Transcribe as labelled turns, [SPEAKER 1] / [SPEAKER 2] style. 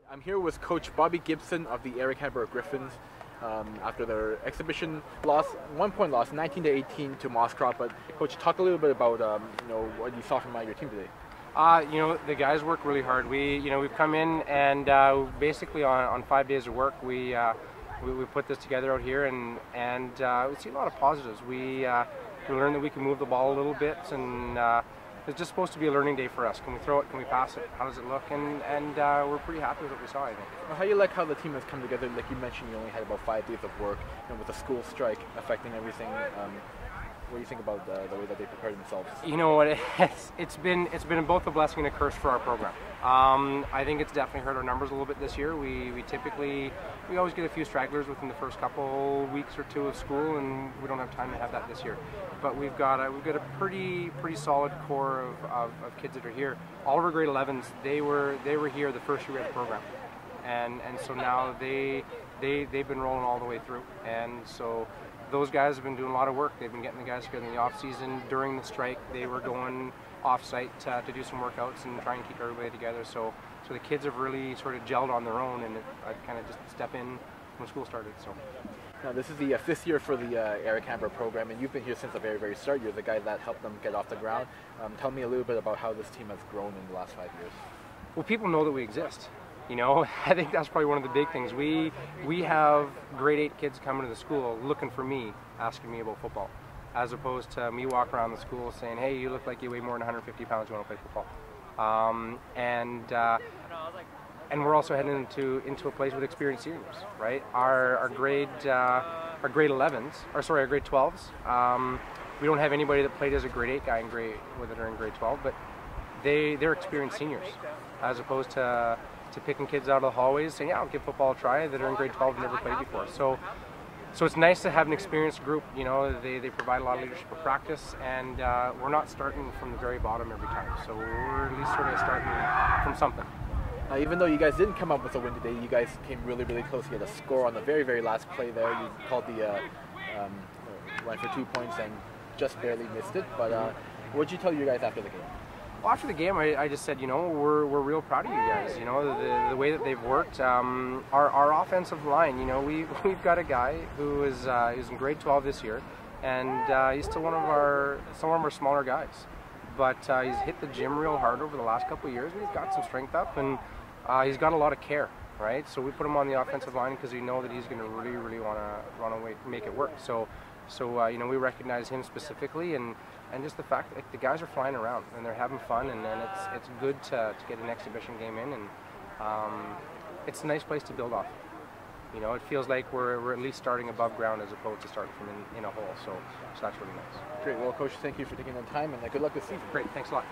[SPEAKER 1] I'm here with Coach Bobby Gibson of the Eric Hamber Griffins after their exhibition loss, 1-point loss, 19-18 to Mosscroft. But Coach, talk a little bit about what you saw from your team today.
[SPEAKER 2] The guys work really hard. We've come in and basically on 5 days of work, we put this together out here, and we see a lot of positives. We learned that we can move the ball a little bit, and it's just supposed to be a learning day for us. Can we throw it? Can we pass it? How does it look? And we're pretty happy with what we saw, I think.
[SPEAKER 1] How do you like how the team has come together? Like you mentioned, you only had about 5 days of work, with the school strike affecting everything. What do you think about the way that they prepared themselves?
[SPEAKER 2] You know what? It's been both a blessing and a curse for our program. I think it's definitely hurt our numbers a little bit this year. We always get a few stragglers within the first couple weeks or two of school, and we don't have time to have that this year. But we've got a pretty solid core of kids that are here. All of our grade 11s, they were here the first year we had the program, and so now they've been rolling all the way through, and so those guys have been doing a lot of work. They've been getting the guys together in the off season. During the strike, they were going off-site to do some workouts and try and keep everybody together. So the kids have really sort of gelled on their own, and I kind of just step in when school started. So
[SPEAKER 1] now this is the 5th year for the Eric Hamber program, and you've been here since the very start. You're the guy that helped them get off the ground. Tell me a little bit about how this team has grown in the last 5 years.
[SPEAKER 2] Well, people know that we exist. I think that's probably one of the big things. We have grade 8 kids coming to the school looking for me, asking me about football, as opposed to me walking around the school saying, hey, you look like you weigh more than 150 pounds, you want to play football. And we're also heading into a place with experienced seniors, right? Our grade 11s, or sorry, our grade 12s, we don't have anybody that played as a grade 8 guy in grade 12, but they're experienced seniors, as opposed to picking kids out of the hallways saying, yeah, I'll give football a try, that are in grade 12 and never played before. So it's nice to have an experienced group. They provide a lot of leadership for practice, and we're not starting from the very bottom every time. So we're at least sort of starting from something.
[SPEAKER 1] Even though you guys didn't come up with a win today, you guys came really close. You had a score on the very last play there. You called went for 2 points and just barely missed it. But what did you tell your guys after the game?
[SPEAKER 2] Well, after the game, I just said, we're real proud of you guys. The way that they've worked. Our offensive line, we've got a guy who is in grade 12 this year, and he's still one of our smaller guys. But he's hit the gym real hard over the last couple of years, and he's got some strength up, and he's got a lot of care, right? So we put him on the offensive line because we know that he's going to really want to run away, make it work. So we recognize him specifically, and just the fact that the guys are flying around and they're having fun, and it's good to get an exhibition game in, and it's a nice place to build off. It feels like we're at least starting above ground as opposed to starting from in a hole. So that's really nice.
[SPEAKER 1] Great. Well, Coach, thank you for taking the time, and good luck this season.
[SPEAKER 2] Great. Thanks a lot.